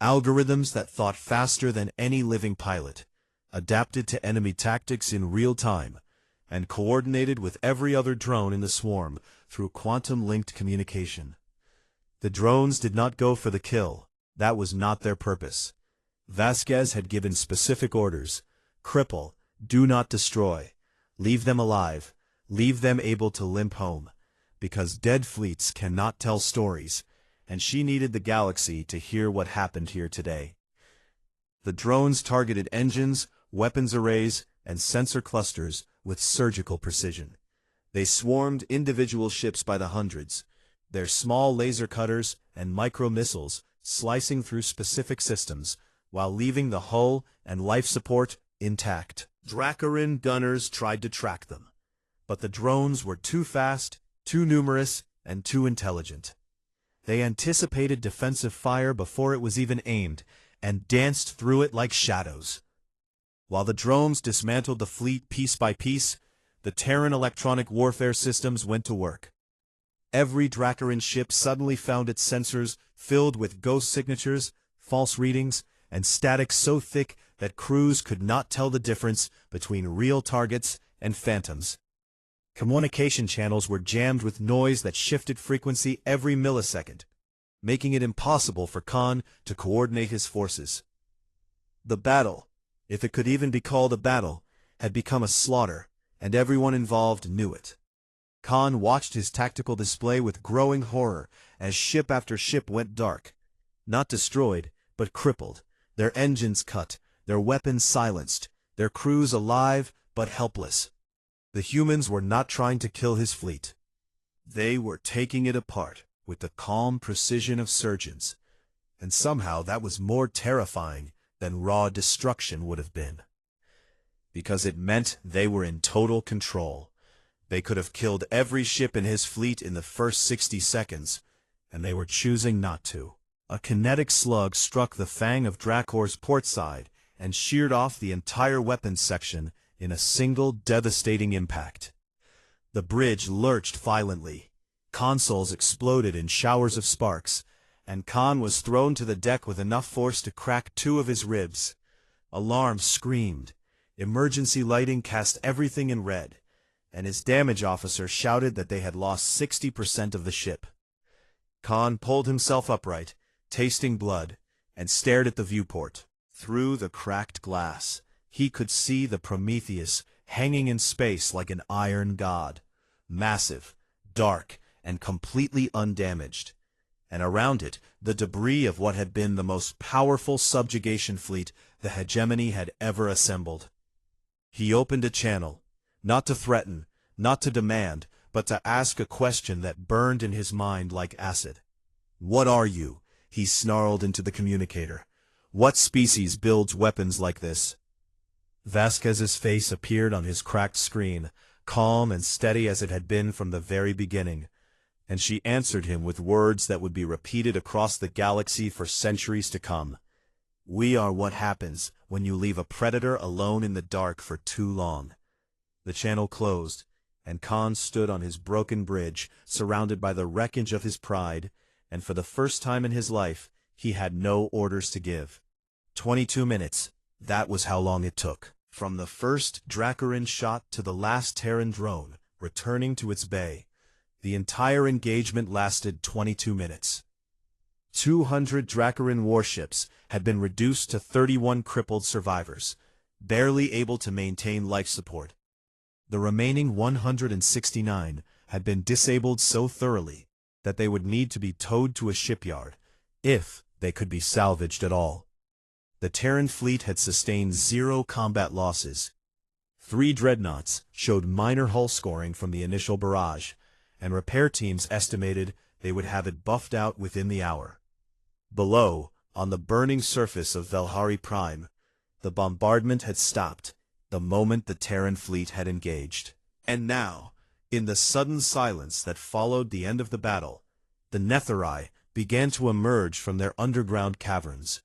Algorithms that thought faster than any living pilot, adapted to enemy tactics in real time, and coordinated with every other drone in the swarm through quantum-linked communication. The drones did not go for the kill. That was not their purpose. Vasquez had given specific orders: cripple, do not destroy, leave them alive, leave them able to limp home, because dead fleets cannot tell stories, and she needed the galaxy to hear what happened here today. The drones targeted engines, weapons arrays, and sensor clusters with surgical precision. They swarmed individual ships by the hundreds, their small laser cutters and micro-missiles slicing through specific systems, while leaving the hull and life support intact. Dracarin gunners tried to track them, but the drones were too fast, too numerous, and too intelligent. They anticipated defensive fire before it was even aimed, and danced through it like shadows. While the drones dismantled the fleet piece by piece, the Terran electronic warfare systems went to work. Every Dracarin ship suddenly found its sensors filled with ghost signatures, false readings, and static so thick that crews could not tell the difference between real targets and phantoms. Communication channels were jammed with noise that shifted frequency every millisecond, making it impossible for Khan to coordinate his forces. The battle, if it could even be called a battle, had become a slaughter, and everyone involved knew it. Khan watched his tactical display with growing horror as ship after ship went dark, not destroyed, but crippled, their engines cut, their weapons silenced, their crews alive but helpless. The humans were not trying to kill his fleet. They were taking it apart with the calm precision of surgeons, and somehow that was more terrifying than raw destruction would have been. Because it meant they were in total control. They could have killed every ship in his fleet in the first 60 seconds, and they were choosing not to. A kinetic slug struck the fang of Dracor's port side and sheared off the entire weapons section in a single devastating impact. The bridge lurched violently. Consoles exploded in showers of sparks, and Khan was thrown to the deck with enough force to crack 2 of his ribs. Alarms screamed. Emergency lighting cast everything in red, and his damage officer shouted that they had lost 60% of the ship. Khan pulled himself upright, tasting blood, and stared at the viewport. Through the cracked glass, he could see the Prometheus hanging in space like an iron god, massive, dark, and completely undamaged. And around it, the debris of what had been the most powerful subjugation fleet the hegemony had ever assembled. He opened a channel, not to threaten, not to demand, but to ask a question that burned in his mind like acid. "What are you?" he snarled into the communicator. "What species builds weapons like this?" Vasquez's face appeared on his cracked screen, calm and steady as it had been from the very beginning, and she answered him with words that would be repeated across the galaxy for centuries to come. "We are what happens when you leave a predator alone in the dark for too long." The channel closed, and Khan stood on his broken bridge, surrounded by the wreckage of his pride, and for the first time in his life, he had no orders to give. 22 minutes, that was how long it took. From the first Dracarin shot to the last Terran drone, returning to its bay, the entire engagement lasted 22 minutes. 200 Dracarin warships had been reduced to 31 crippled survivors, barely able to maintain life support. The remaining 169 had been disabled so thoroughly that they would need to be towed to a shipyard, if they could be salvaged at all. The Terran fleet had sustained 0 combat losses. 3 Dreadnoughts showed minor hull scoring from the initial barrage, and repair teams estimated they would have it buffed out within the hour. Below, on the burning surface of Velhari Prime, the bombardment had stopped the moment the Terran fleet had engaged. And now, in the sudden silence that followed the end of the battle, the Netheri began to emerge from their underground caverns.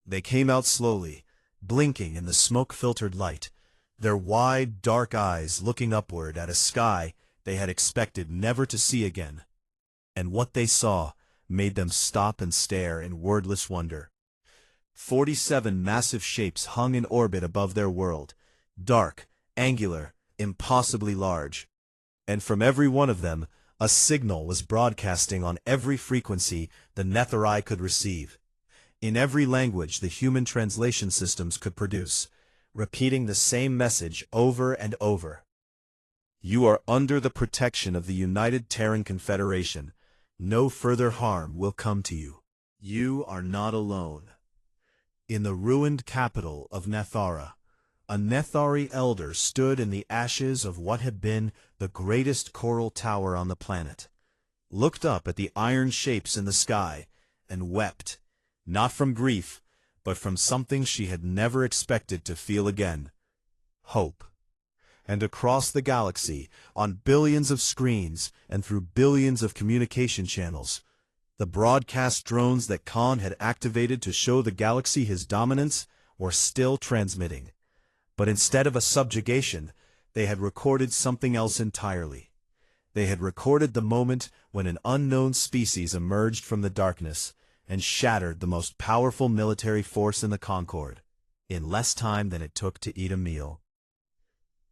They came out slowly, blinking in the smoke-filtered light, their wide, dark eyes looking upward at a sky they had expected never to see again. And what they saw made them stop and stare in wordless wonder. 47 massive shapes hung in orbit above their world, dark, angular, impossibly large. And from every one of them, a signal was broadcasting on every frequency the Netheri could receive, in every language the human translation systems could produce, repeating the same message over and over. "You are under the protection of the United Terran Confederation. No further harm will come to you. You are not alone. In the ruined capital of Nethara, a Nethari elder stood in the ashes of what had been the greatest coral tower on the planet, looked up at the iron shapes in the sky, and wept, not from grief, but from something she had never expected to feel again: hope. And across the galaxy, on billions of screens and through billions of communication channels, the broadcast drones that Khan had activated to show the galaxy his dominance were still transmitting. But instead of a subjugation, they had recorded something else entirely. They had recorded the moment when an unknown species emerged from the darkness and shattered the most powerful military force in the Concord, in less time than it took to eat a meal.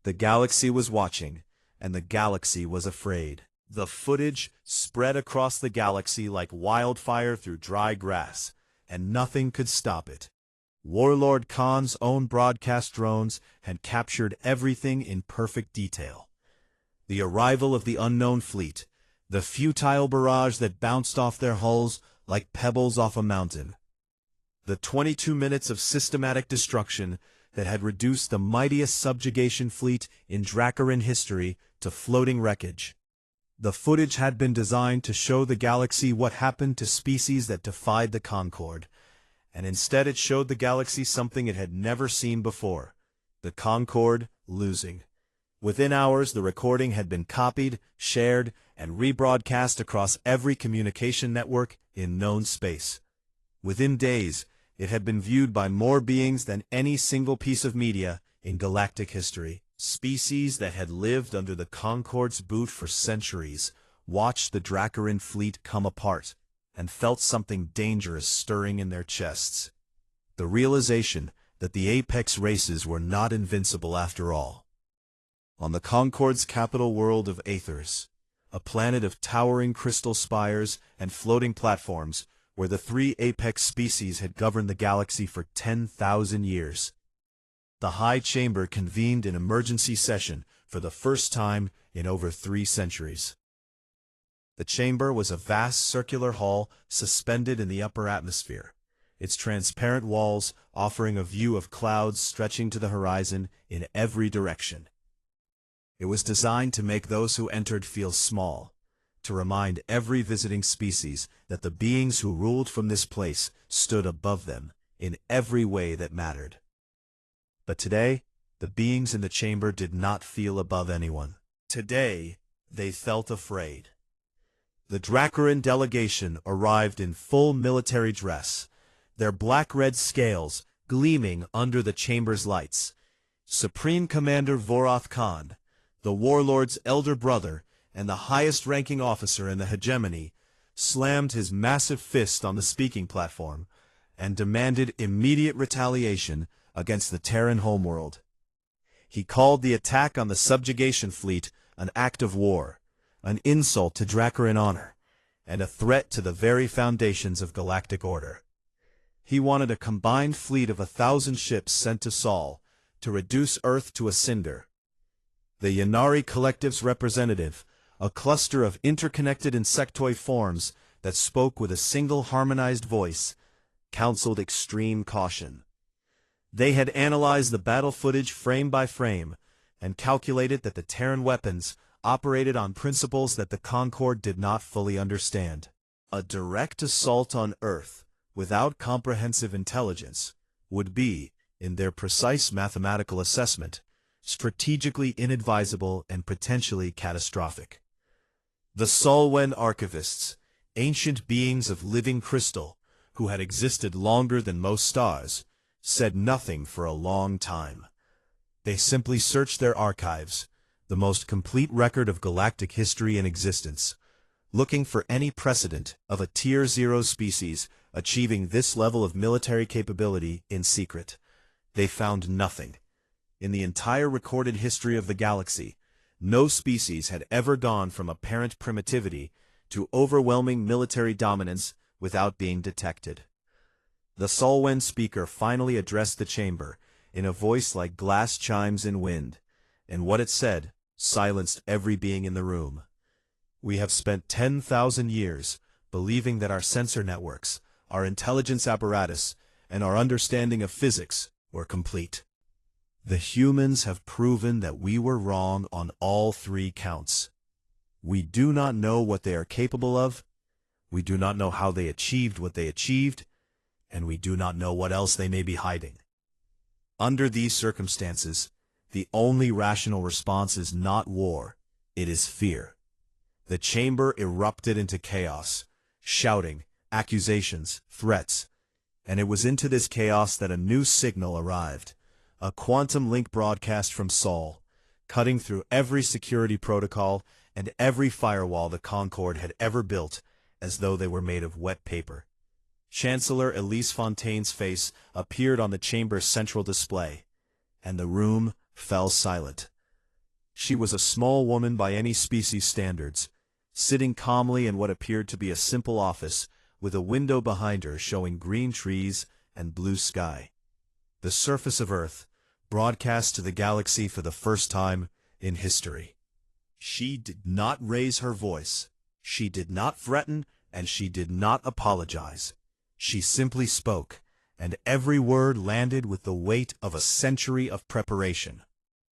The galaxy was watching, and the galaxy was afraid. The footage spread across the galaxy like wildfire through dry grass, and nothing could stop it. Warlord Khan's own broadcast drones had captured everything in perfect detail. The arrival of the unknown fleet, the futile barrage that bounced off their hulls like pebbles off a mountain. The 22 minutes of systematic destruction that had reduced the mightiest subjugation fleet in Dracaran history to floating wreckage. The footage had been designed to show the galaxy what happened to species that defied the Concord, and instead it showed the galaxy something it had never seen before: the Concord losing. Within hours, the recording had been copied, shared, and rebroadcast across every communication network in known space. Within days, it had been viewed by more beings than any single piece of media in galactic history. Species that had lived under the Concord's boot for centuries watched the Dracaran fleet come apart and felt something dangerous stirring in their chests. The realization that the apex races were not invincible after all. On the Concord's capital world of Aethers, a planet of towering crystal spires and floating platforms, where the three apex species had governed the galaxy for 10,000 years. The High Chamber convened an emergency session for the first time in over 3 centuries. The chamber was a vast circular hall suspended in the upper atmosphere, its transparent walls offering a view of clouds stretching to the horizon in every direction. It was designed to make those who entered feel small, to remind every visiting species that the beings who ruled from this place stood above them in every way that mattered. But today, the beings in the chamber did not feel above anyone. Today, they felt afraid. The Dracaran delegation arrived in full military dress, their black-red scales gleaming under the chamber's lights. Supreme Commander Voroth Khan, the warlord's elder brother and the highest-ranking officer in the hegemony, slammed his massive fist on the speaking platform and demanded immediate retaliation against the Terran homeworld. He called the attack on the subjugation fleet an act of war, an insult to Dracaran honor, and a threat to the very foundations of galactic order. He wanted a combined fleet of 1,000 ships sent to Sol to reduce Earth to a cinder. The Yannari Collective's representative, a cluster of interconnected insectoid forms that spoke with a single harmonized voice, counseled extreme caution. They had analyzed the battle footage frame by frame and calculated that the Terran weapons operated on principles that the Concord did not fully understand. A direct assault on Earth without comprehensive intelligence would be, in their precise mathematical assessment, strategically inadvisable and potentially catastrophic. The Solwen archivists, ancient beings of living crystal who had existed longer than most stars, said nothing for a long time. They simply searched their archives, the most complete record of galactic history in existence, looking for any precedent of a Tier 0 species achieving this level of military capability in secret. They found nothing. In the entire recorded history of the galaxy, no species had ever gone from apparent primitivity to overwhelming military dominance without being detected. The Solwen speaker finally addressed the chamber in a voice like glass chimes in wind, and what it said silenced every being in the room. We have spent 10,000 years believing that our sensor networks, our intelligence apparatus, and our understanding of physics were complete. The humans have proven that we were wrong on all three counts. We do not know what they are capable of, we do not know how they achieved what they achieved, and we do not know what else they may be hiding. Under these circumstances, the only rational response is not war, it is fear. The chamber erupted into chaos, shouting, accusations, threats, and it was into this chaos that a new signal arrived, a quantum link broadcast from Sol, cutting through every security protocol and every firewall the Concorde had ever built, as though they were made of wet paper. Chancellor Elise Fontaine's face appeared on the chamber's central display, and the room fell silent. She was a small woman by any species standards, sitting calmly in what appeared to be a simple office, with a window behind her showing green trees and blue sky. The surface of Earth, broadcast to the galaxy for the first time in history. She did not raise her voice. She did not threaten, and she did not apologize. She simply spoke, and every word landed with the weight of a century of preparation.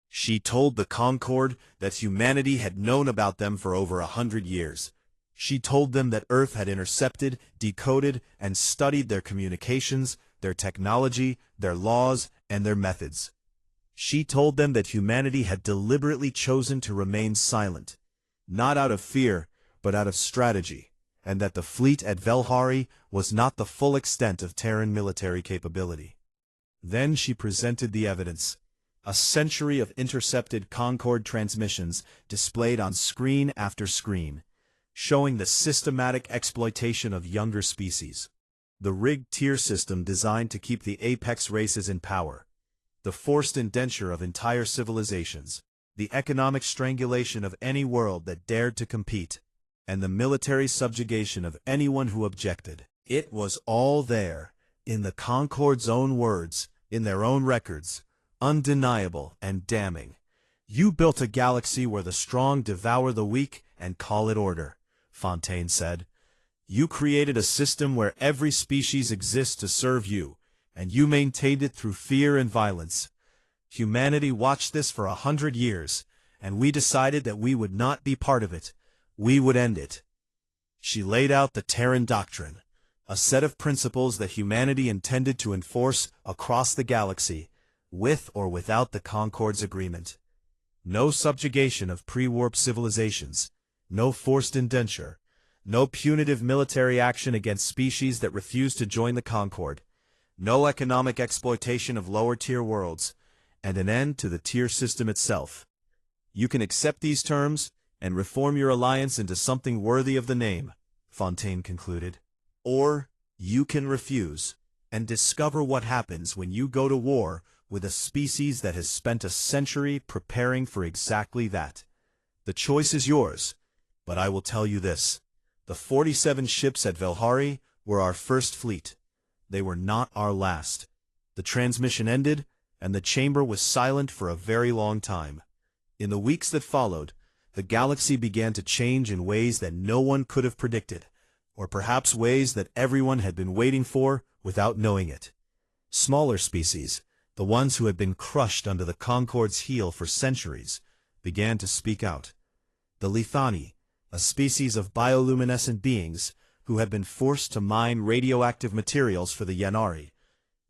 She told the Concorde that humanity had known about them for over 100 years. She told them that Earth had intercepted, decoded, and studied their communications, their technology, their laws, and their methods. She told them that humanity had deliberately chosen to remain silent, not out of fear, but out of strategy, and that the fleet at Velhari was not the full extent of Terran military capability. Then she presented the evidence, a century of intercepted Concorde transmissions displayed on screen after screen, showing the systematic exploitation of younger species, the rigged tier system designed to keep the apex races in power, the forced indenture of entire civilizations, the economic strangulation of any world that dared to compete, and the military subjugation of anyone who objected. It was all there, in the Concorde's own words, in their own records, undeniable and damning. You built a galaxy where the strong devour the weak and call it order, Fontaine said. You created a system where every species exists to serve you, and you maintained it through fear and violence. Humanity watched this for 100 years, and we decided that we would not be part of it. We would end it. She laid out the Terran Doctrine, a set of principles that humanity intended to enforce across the galaxy, with or without the Concorde's agreement. No subjugation of pre-warp civilizations, no forced indenture, no punitive military action against species that refused to join the Concorde, no economic exploitation of lower-tier worlds, and an end to the tier system itself. You can accept these terms and reform your alliance into something worthy of the name, Fontaine concluded. Or you can refuse and discover what happens when you go to war with a species that has spent a century preparing for exactly that. The choice is yours, but I will tell you this. The 47 ships at Velhari were our first fleet. They were not our last. The transmission ended, and the chamber was silent for a very long time. In the weeks that followed, the galaxy began to change in ways that no one could have predicted, or perhaps ways that everyone had been waiting for without knowing it. Smaller species, the ones who had been crushed under the Concorde's heel for centuries, began to speak out. The Lithani, a species of bioluminescent beings who had been forced to mine radioactive materials for the Yanari.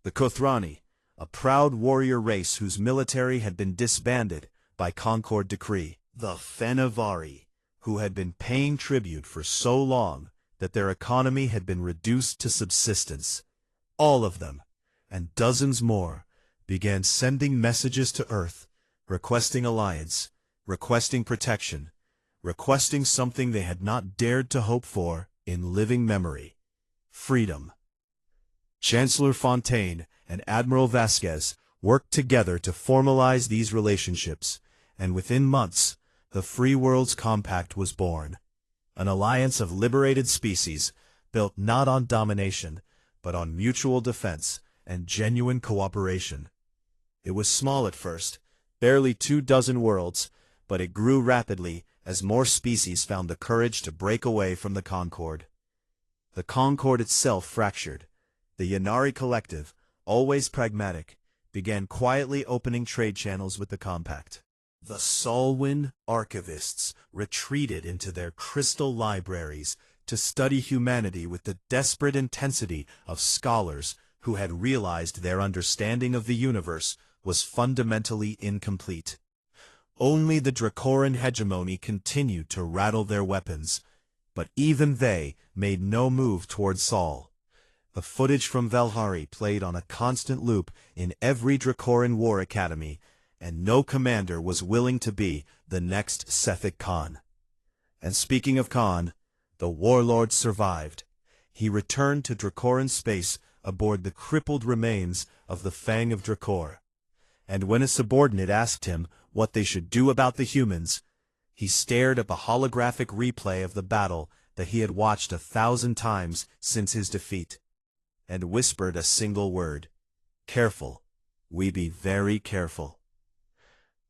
The Kothrani, a proud warrior race whose military had been disbanded by Concorde decree. The Fenavari, who had been paying tribute for so long that their economy had been reduced to subsistence. All of them, and dozens more, began sending messages to Earth, requesting alliance, requesting protection, requesting something they had not dared to hope for in living memory: freedom. Chancellor Fontaine and Admiral Vasquez worked together to formalize these relationships, and within months, the Free Worlds Compact was born. An alliance of liberated species, built not on domination, but on mutual defense and genuine cooperation. It was small at first, barely 24 worlds, but it grew rapidly as more species found the courage to break away from the Concord. The Concord itself fractured. The Ynnari Collective, always pragmatic, began quietly opening trade channels with the Compact. The Solwyn archivists retreated into their crystal libraries to study humanity with the desperate intensity of scholars who had realized their understanding of the universe was fundamentally incomplete. Only the Dracoran hegemony continued to rattle their weapons, but even they made no move toward Sol. The footage from Velhari played on a constant loop in every Dracoran war academy, and no commander was willing to be the next Sethic Khan. And speaking of Khan, the warlord survived. He returned to Dracoran space aboard the crippled remains of the Fang of Dracor. And when a subordinate asked him what they should do about the humans, he stared at the holographic replay of the battle that he had watched 1,000 times since his defeat, and whispered a single word: "Careful. We be very careful."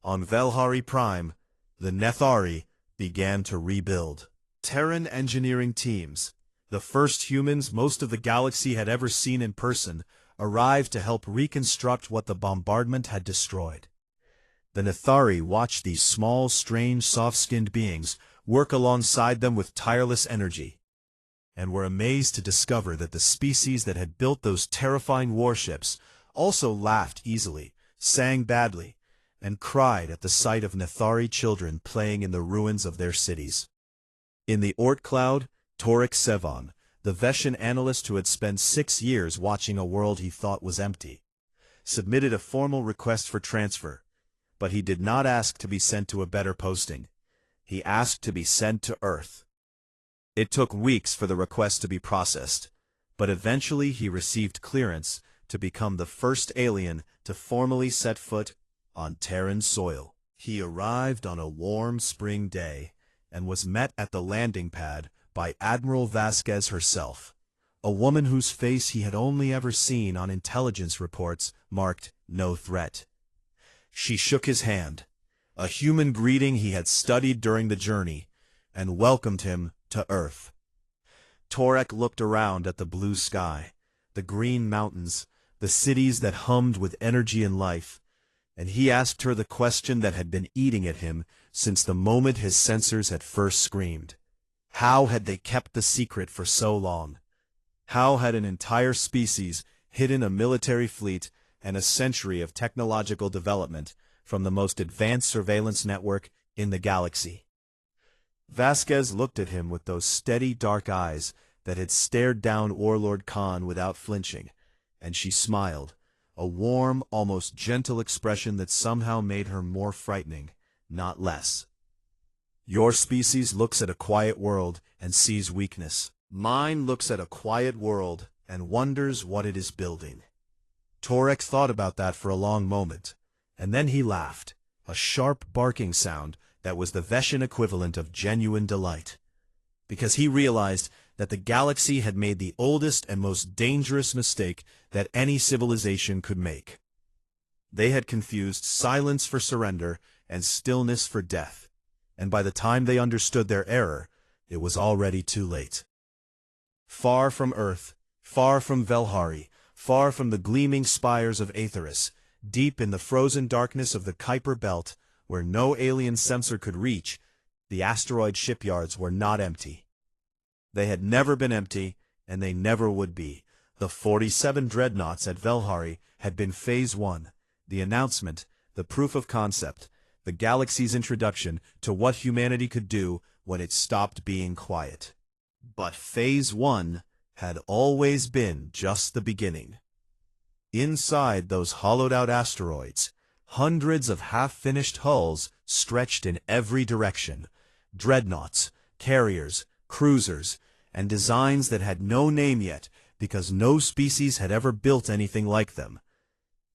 On Velhari Prime, the Nethari began to rebuild. Terran engineering teams, the first humans most of the galaxy had ever seen in person, arrived to help reconstruct what the bombardment had destroyed. The Nethari watched these small, strange, soft-skinned beings work alongside them with tireless energy, and were amazed to discover that the species that had built those terrifying warships also laughed easily, sang badly, and cried at the sight of Nethari children playing in the ruins of their cities. In the Oort Cloud, Torek Sevan, the Veshan analyst who had spent 6 years watching a world he thought was empty, submitted a formal request for transfer, but he did not ask to be sent to a better posting. He asked to be sent to Earth. It took weeks for the request to be processed, but eventually he received clearance to become the first alien to formally set foot on Terran soil. He arrived on a warm spring day and was met at the landing pad by Admiral Vasquez herself, a woman whose face he had only ever seen on intelligence reports marked "No Threat." She shook his hand, a human greeting he had studied during the journey, and welcomed him to Earth. Torek looked around at the blue sky, the green mountains, the cities that hummed with energy and life, and he asked her the question that had been eating at him since the moment his sensors had first screamed. How had they kept the secret for so long? How had an entire species hidden a military fleet and a century of technological development from the most advanced surveillance network in the galaxy? Vasquez looked at him with those steady dark eyes that had stared down Warlord Khan without flinching, and she smiled, a warm, almost gentle expression that somehow made her more frightening, not less. Your species looks at a quiet world and sees weakness. Mine looks at a quiet world and wonders what it is building. Torek thought about that for a long moment, and then he laughed, a sharp barking sound that was the Veshan equivalent of genuine delight, because he realized that the galaxy had made the oldest and most dangerous mistake that any civilization could make. They had confused silence for surrender and stillness for death, and by the time they understood their error, it was already too late. Far from Earth, far from Velhari, far from the gleaming spires of Aetheris, deep in the frozen darkness of the Kuiper Belt, where no alien sensor could reach, the asteroid shipyards were not empty. They had never been empty, and they never would be. The 47 Dreadnoughts at Velhari had been Phase 1, the announcement, the proof of concept, the galaxy's introduction to what humanity could do when it stopped being quiet. But Phase 1 had always been just the beginning. Inside those hollowed-out asteroids, hundreds of half-finished hulls stretched in every direction, dreadnoughts, carriers, cruisers, and designs that had no name yet because no species had ever built anything like them.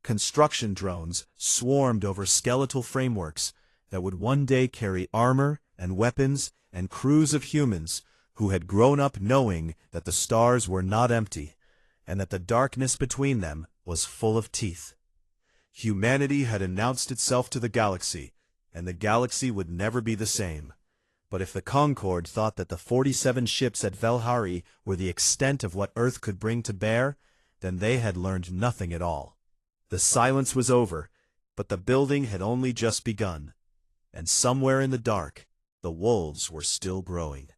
Construction drones swarmed over skeletal frameworks that would one day carry armor and weapons and crews of humans who had grown up knowing that the stars were not empty and that the darkness between them was full of teeth. Humanity had announced itself to the galaxy, and the galaxy would never be the same. But if the Concorde thought that the 47 ships at Velhari were the extent of what Earth could bring to bear, then they had learned nothing at all. The silence was over, but the building had only just begun. And somewhere in the dark, the wolves were still growing.